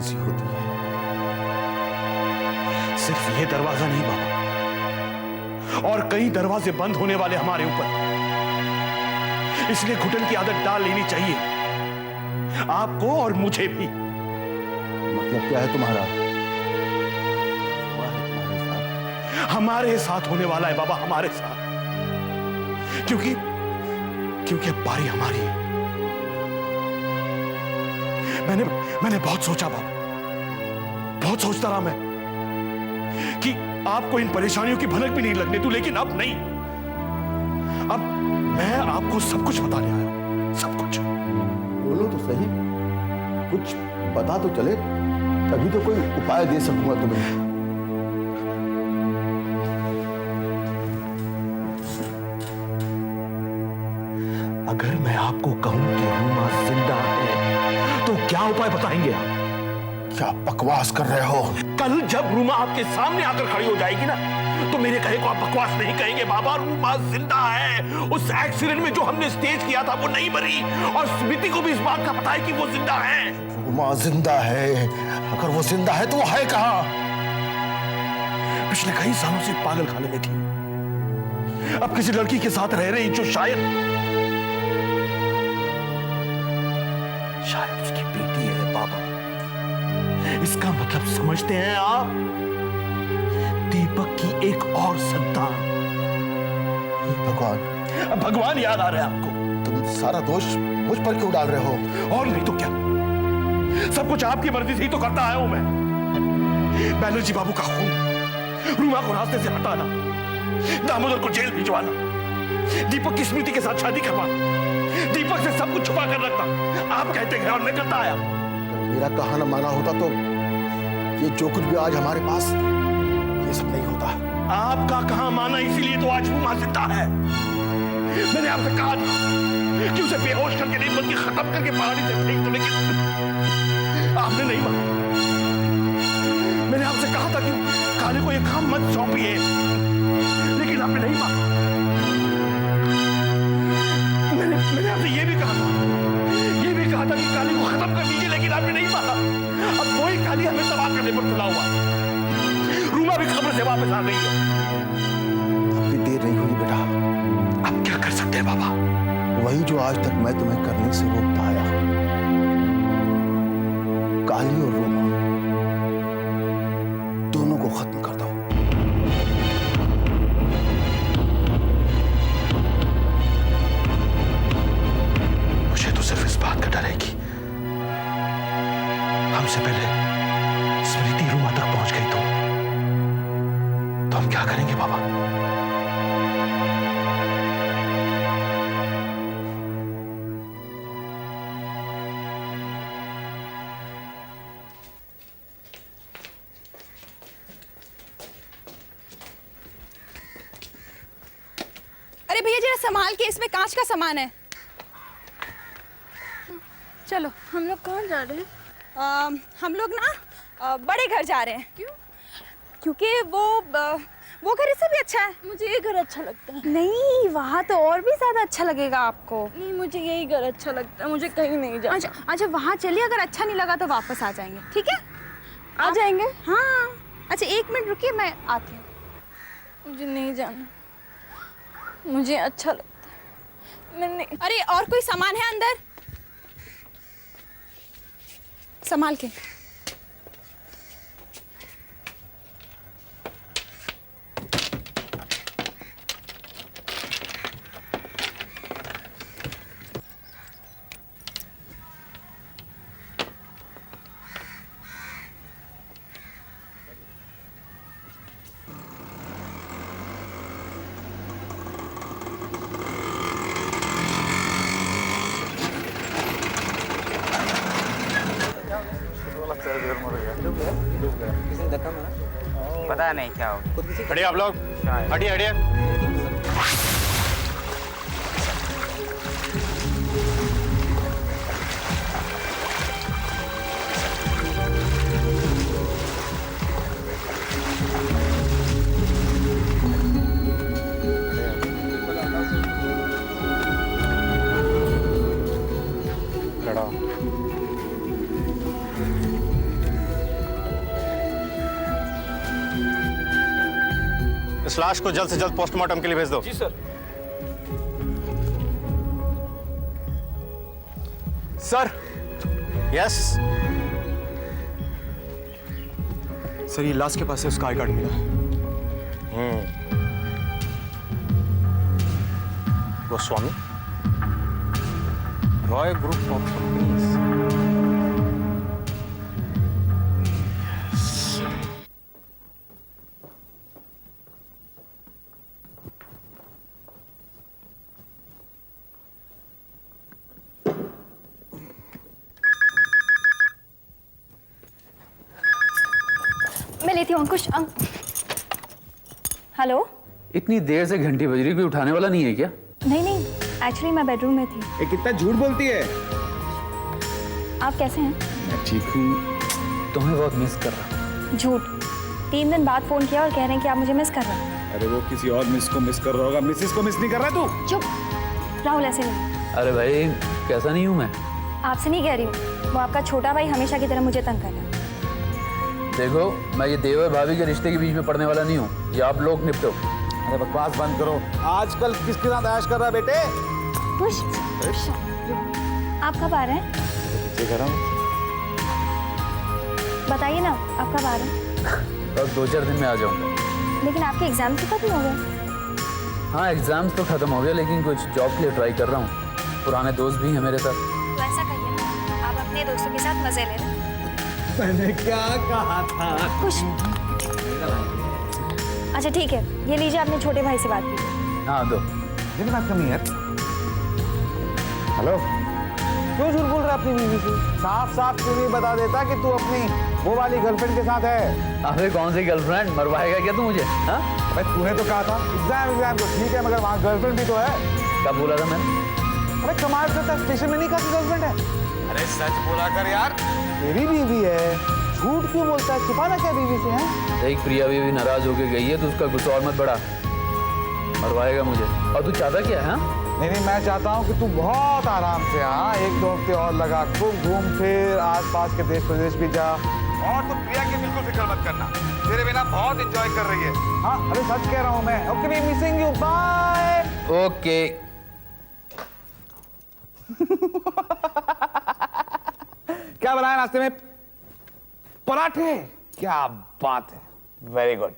सी होती है। सिर्फ ये दरवाजा नहीं बाबा, और कई दरवाजे बंद होने वाले हमारे ऊपर। इसलिए घुटन की आदत डाल लेनी चाहिए, आपको और मुझे भी। मतलब क्या है तुम्हारा? हमारे साथ होने वाला है बाबा, हमारे साथ। क्योंकि अब बारी हमारी है। मैंने बहुत सोचा बाबा, बहुत सोचता रहा मैं कि आपको इन परेशानियों की भनक भी नहीं लगने दूं, लेकिन अब नहीं। अब मैं आपको सब कुछ बताने आया हूं, सब कुछ। बोलो तो सही, कुछ पता तो चले, तभी तो कोई उपाय दे सकूंगा तुम्हें। अगर मैं आपको कहूं कि रूमा जिंदा है, तो क्या उपाय बताएंगे आप? क्या बकवास कर रहे हो? कल जब रूमा आपके सामने आकर खड़ी हो जाएगी ना, तो मेरे कहे को आप बकवास नहीं कहेंगे बाबा। रूमा जिंदा है। उस एक्सीडेंट में जो हमने स्टेज किया था वो नहीं मरी, और स्मृति को भी इस बात का पता है कि वो जिंदा है। रूमा जिंदा है? अगर वो जिंदा है तो वो है कहां? पिछले कई सालों से पागल खाने में थी। अब किसी लड़की के साथ रह रही जो शायद उसकी बेटी है बाबा। इसका मतलब समझते हैं आप? दीपक की एक और संतान। भगवान, भगवान याद आ रहा है आपको? तुम सारा दोष मुझ पर क्यों डाल रहे हो? और नहीं तो क्या, सब कुछ आपकी मर्जी से ही तो करता आया हूं मैं। बैनर्जी बाबू का खून, रूमा को रास्ते से हटाना, दामोदर को जेल भिजवाना, दीपक की स्मृति के साथ शादी करवाना, दीपक से सब कुछ छुपा कर रखना, आप कहते हैं और मैं करता आया। मेरा कहा न माना होता तो ये जो कुछ भी आज हमारे पास, ये सब नहीं होता। आपका कहा माना, इसीलिए तो आज रूमा जिंदा है। मैंने आपसे कहा था कि उसे बेहोश करके नहीं बल्कि खत्म करके पहाड़ी से फेंक दो, लेकिन आपने नहीं माना। मैंने आपसे कहा था कि काले को ये काम मत सौंपिए, लेकिन आपने नहीं माना। मैंने आपसे ये भी कहा था कि काली को खत्म कर दीजिए, लेकिन आपने नहीं माना। अब वही काली हमें तबाह करने पर तुला हुआ। रूमा भी खबर से वापस आ गई है। अभी देर नहीं हुई बेटा। अब क्या कर सकते हैं बाबा? वही जो आज तक मैं तुम्हें करने से रोकता आया हूं। काली और रूमा दोनों को खत्म कर दो। मुझे तो सिर्फ इस बात का डर है कि हमसे पहले स्मृति रूमा तक पहुंच गई तो हम क्या करेंगे बाबा? अरे भैया जरा संभाल के, इसमें कांच का सामान है। चलो। हम लोग कहाँ जा रहे हैं? हम लोग ना बड़े घर जा रहे हैं। क्यों? क्योंकि वो घर इससे भी अच्छा है। मुझे ये घर अच्छा लगता है। नहीं, वहाँ तो और भी ज्यादा अच्छा लगेगा आपको। नहीं, मुझे यही घर अच्छा लगता है, मुझे कहीं नहीं जाना। अच्छा वहाँ चलिए, अगर अच्छा नहीं लगा तो वापस आ जाएंगे, ठीक है? आ जाएंगे? हाँ। अच्छा 1 मिनट रुकिए, मैं आती हूँ। मुझे नहीं जाना, मुझे अच्छा लगता है। मैंने अरे और कोई सामान है अंदर? संभाल के। पता नहीं क्या हो। हटिए आप लोग, हटिए हटिए। इस लाश को जल्द से जल्द पोस्टमार्टम के लिए भेज दो। जी सर। सर यस सर, ये लाश के पास से उसका आई कार्ड मिला। Goswami, Roy group of companies. मैं लेती हूँ अंकुश। हेलो। इतनी देर से घंटी बज रही, कोई उठाने वाला नहीं है क्या? नहीं नहीं, एक्चुअली मैं बेडरूम में थी। ये कितना झूठ बोलती है। आप कैसे हैं? मैं ठीक हूँ। तुम्हें बहुत मिस कर रहा हूँ। झूठ। 3 दिन बाद फोन किया और कह रहे हैं कि आप मुझे मिस कर रहे हैं। अरे वो किसी और मिस को मिस कर रहा होगा, मिसिस को मिस नहीं कर रहा तू। चुप। राहुल ऐसे नहीं। अरे भाई, कैसा नहीं हूँ मैं? आपसे नहीं कह रही हूँ, वो आपका छोटा भाई हमेशा की तरह मुझे तंग कर रहा है। देखो, मैं ये देवर भाभी के रिश्ते के बीच में पड़ने वाला नहीं हूँ। ये आप लोग निपटो। अरे बकवास बंद करो। आजकल किसके साथ ऐश कर रहा है बेटे? आप कब आ रहे हैं? बताइए ना, आप कब आ रहे हैं? अब 2-4 दिन में आ जाऊँगा। लेकिन आपके एग्जाम तो खत्म हो गए। हाँ, एग्जाम्स तो खत्म हो गए, लेकिन कुछ जॉब के लिए ट्राई कर रहा हूँ। पुराने दोस्त भी हैं मेरे साथ। तो ऐसा करिए ना, आप अपने दोस्तों के साथ मजे ले लें। मैंने क्या कहा था? खुश। अच्छा ठीक है, ये लीजिए, अपने छोटे भाई से बात कीजिए। हाँ दो। ये बात करनी है। हेलो, क्यों झूठ बोल रहा है अपनी बीवी से? साफ साफ क्यों नहीं बता देता कि तू अपनी वो वाली गर्लफ्रेंड के साथ है? अबे कौन सी गर्लफ्रेंड? मरवाएगा क्या तू मुझे? हाँ, भाई तूने तो कहा था एग्जाम तो ठीक है, मगर वहाँ गर्लफ्रेंड भी तो है। कब बोला था मैंने? अरे कमाल करता है, स्टेशन में नहीं कहा कि गर्लफ्रेंड है। अरे सच बोला कर यार, तेरी बीवी है, झूठ क्यों बोलता है? छुपाना क्या बीवी से है? एक प्रिया बीवी नाराज होके गई है तो उसका गुस्सा और मत बढ़ा। मरवाएगा मुझे। और तू चाहता क्या है? हाँ, नहीं, मैं चाहता हूँ कि तू बहुत आराम से 1-2 हफ्ते और लगा, खूब घूम फिर, आसपास के देश प्रदेश भी जा। और तू प्रिया की बिल्कुल फिक्र मत करना, तेरे बिना बहुत एंजॉय कर रही है। हाँ, अरे सच कह रहा हूँ मैं। Okay, we missing you, bye. Okay. क्या बनाया नाश्ते में? पराठे। क्या बात है, वेरी गुड।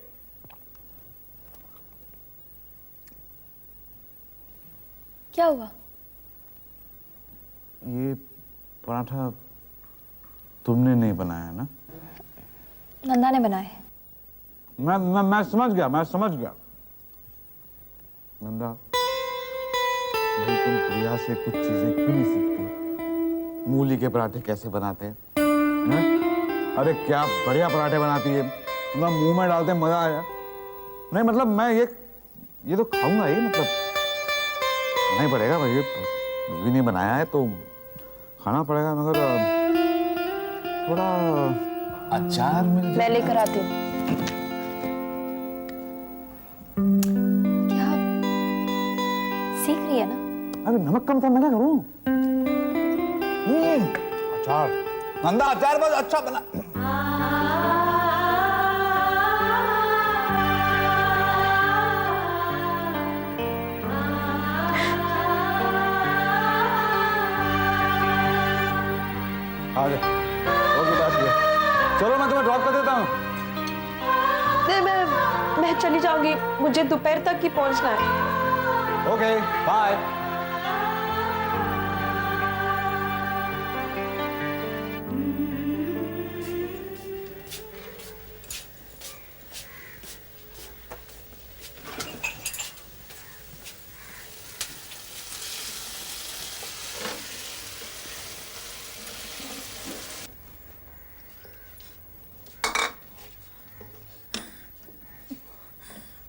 क्या हुआ? ये पराठा तुमने नहीं बनाया ना? नंदा ने बनाए। मैं समझ गया। नंदा, भाई तुम प्रिया से कुछ चीजें क्यों नहीं सीखती? मूली के पराठे कैसे बनाते हैं? अरे क्या बढ़िया पराठे बनाती है, मतलब मुंह में डालते मजा आया। नहीं मतलब मैं ये तो खाऊंगा ही, मतलब खाना ही पड़ेगा भाई। ये नहीं बनाया है तो खाना पड़ेगा, मगर थोड़ा अचार मिल जाए। मैं लेकर आती हूँ। क्या सीख रही है ना? अरे नमक कम था, मैं क्या करूं? अचार, नंदा अचार बहुत अच्छा बना। आ गए। ओके, बैठ गया। चलो मैं तुम्हें ड्रॉप कर देता हूँ। नहीं, मैं चली जाऊंगी, मुझे दोपहर तक ही पहुंचना है। Okay, bye.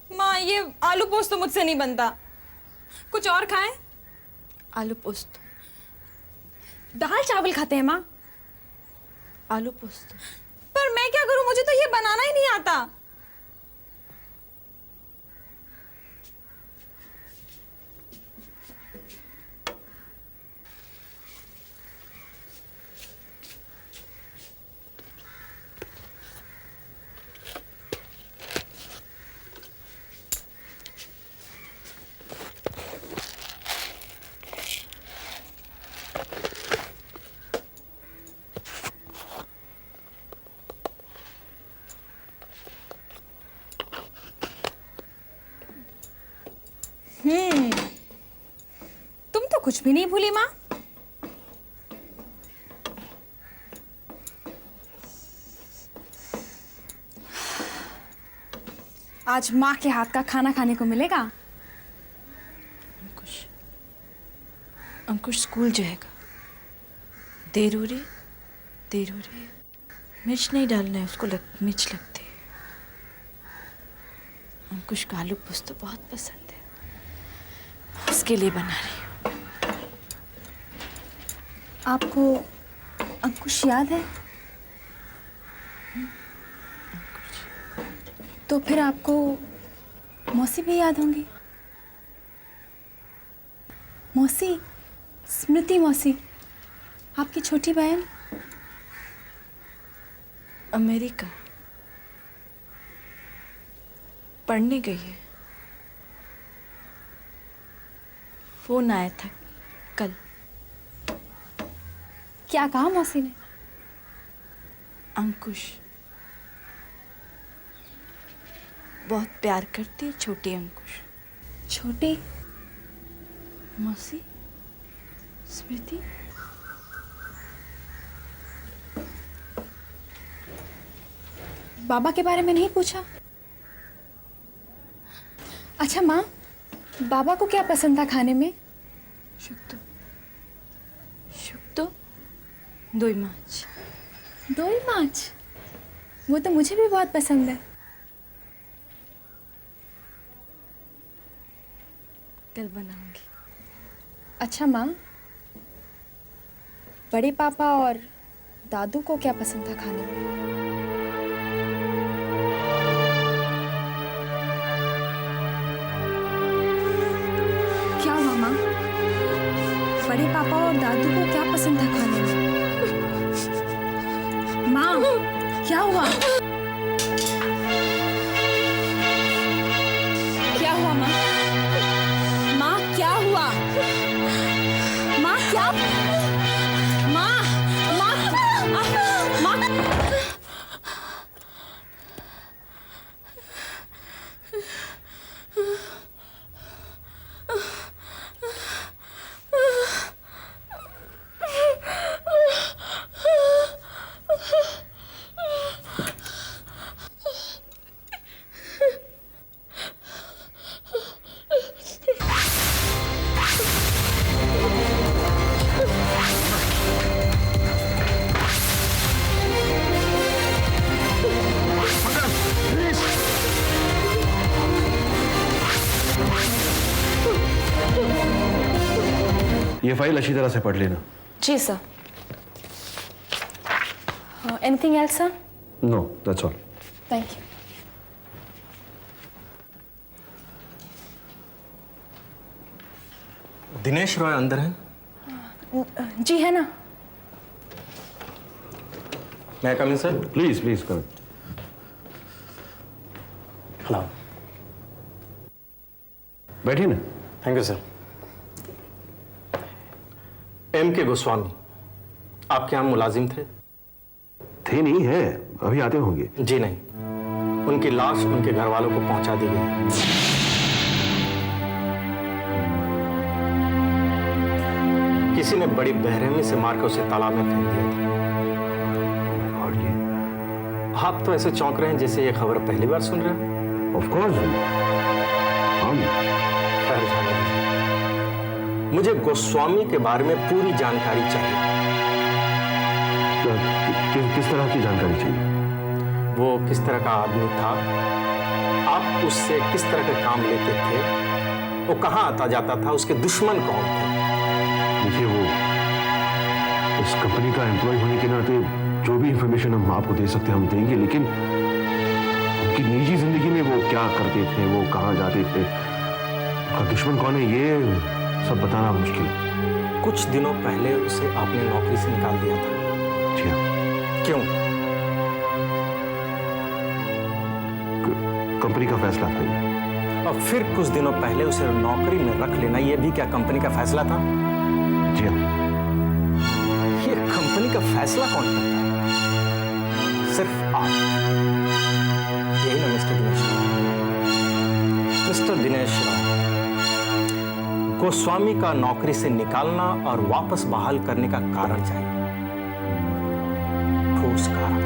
माँ, ये आलू पोस्त तो मुझसे नहीं बनता। कुछ और खाएं? आलू पोस्त। दाल चावल खाते हैं माँ। आलू पोस्त। पर मैं क्या करूं, मुझे तो ये बनाना ही नहीं आता। तुम तो कुछ भी नहीं भूली माँ। आज माँ के हाथ का खाना खाने को मिलेगा। अंकुश स्कूल जाएगा। देर हो रही है। मिर्च नहीं डालना है उसको, मिर्च लगती है। अंकुश का आलू पोस्त बहुत पसंद है, उसके लिए बना रही हूँ। आपको अंकुश याद है? तो फिर आपको मौसी भी याद होंगी। मौसी, स्मृति मौसी, आपकी छोटी बहन। अमेरिका पढ़ने गई है। फोन आया था कल। क्या कहा मौसी ने? अंकुश बहुत प्यार करती है छोटी अंकुश। छोटी मौसी, स्मृति। बाबा के बारे में नहीं पूछा? अच्छा माँ, बाबा को क्या पसंद था खाने में? शुक्तो दोई माछ। दोई माछ, वो तो मुझे भी बहुत पसंद है। कल बनाऊंगी। अच्छा माँ, बड़े पापा और दादू को क्या पसंद था खाने में? क्या हुआ माँ? बड़े पापा और दादू को क्या पसंद था खाने में? माँ, क्या हुआ? क्या हुआ माँ? माँ, क्या हुआ? माँ, क्या? माँ, माँ, माँ। ये फाइल अच्छी तरह से पढ़ लेना। जी sir. Anything else sir? No, that's all. Thank you. Dinesh Roy अंदर हैं? जी है ना। May come in sir? Please please करो। हेलो। बैठिए ना। Thank you sir. M.K. Goswami आपके यहाँ मुलाजिम थे? थे नहीं, है, अभी आते होंगे। जी नहीं, उनकी लाश उनके घर वालों को पहुंचा दी गई। किसी ने बड़ी बेरहमी से मारकर उसे तालाब में फेंक दिया था। और ये आप तो ऐसे चौंक रहे हैं जैसे ये खबर पहली बार सुन रहे हैं। ऑफ कोर्स हम खैर जाने दीजिए। मुझे गोस्वामी के बारे में पूरी जानकारी चाहिए। किस तरह की जानकारी चाहिए? वो किस तरह का आदमी था, आप उससे किस तरह के काम लेते थे, वो कहाँ आता जाता था, उसके दुश्मन कौन थे? देखिए, वो इस कंपनी का एम्प्लॉय होने के नाते जो भी इंफॉर्मेशन हम आपको दे सकते हैं हम देंगे, लेकिन उनकी निजी जिंदगी में वो क्या करते थे, वो कहाँ जाते थे, उनका दुश्मन कौन है, ये सब बताना मुश्किल है। कुछ दिनों पहले उसे आपने नौकरी से निकाल दिया था। जी हाँ। क्यों? कंपनी का फैसला था ये। और फिर कुछ दिनों पहले उसे नौकरी में रख लेना, ये भी क्या कंपनी का फैसला था? जी हाँ। ये कंपनी का फैसला कौन करता है? सिर्फ आप। यही ना मिस्टर दिनेश राव? मिस्टर दिनेश राव, गोस्वामी का नौकरी से निकालना और वापस बहाल करने का कारण चाहिए, ठोस कारण।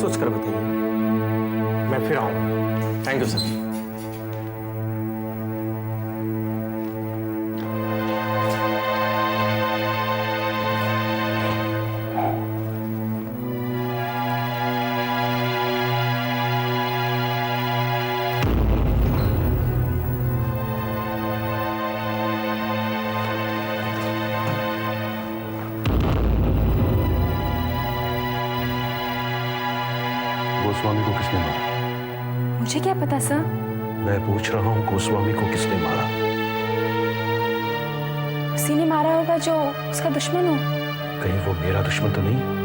सोचकर बताइए, मैं फिर आऊंगा। Thank you sir. गोस्वामी को किसने मारा? मुझे क्या पता सर। मैं पूछ रहा हूँ, गोस्वामी को किसने मारा? उसी ने मारा होगा जो उसका दुश्मन हो। कहीं वो मेरा दुश्मन तो नहीं?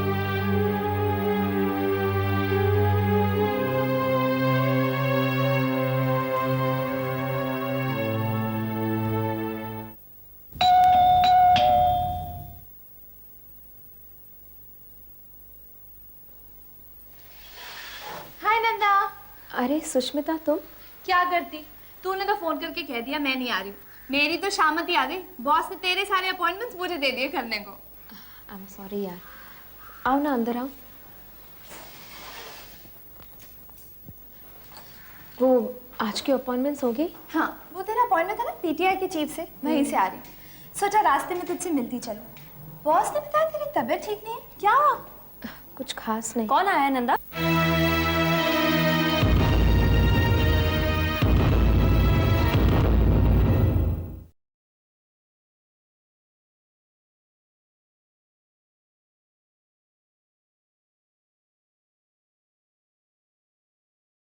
हाय नंदा। अरे सुष्मिता, तुम क्या करती? तूने तो फोन करके कह दिया मैं नहीं आ रही हूँ। मेरी तो शामत ही आ गई। बॉस ने तेरे सारे अपॉइंटमेंट्स मुझे दे दिए करने को। आई एम सॉरी यार। आओ ना, अंदर आओ। वो आज की अपॉइंटमेंट्स हो गई? हाँ, वो तेरा अपॉइंटमेंट था ना पीटीआई की चीफ से, वहीं से आ रही हूँ। सोचा रास्ते में तुझसे मिलती चलूं। बॉस ने बताया तेरी तबीयत ठीक नहीं है। क्या हुआ? कुछ खास नहीं। कौन आया नंदा?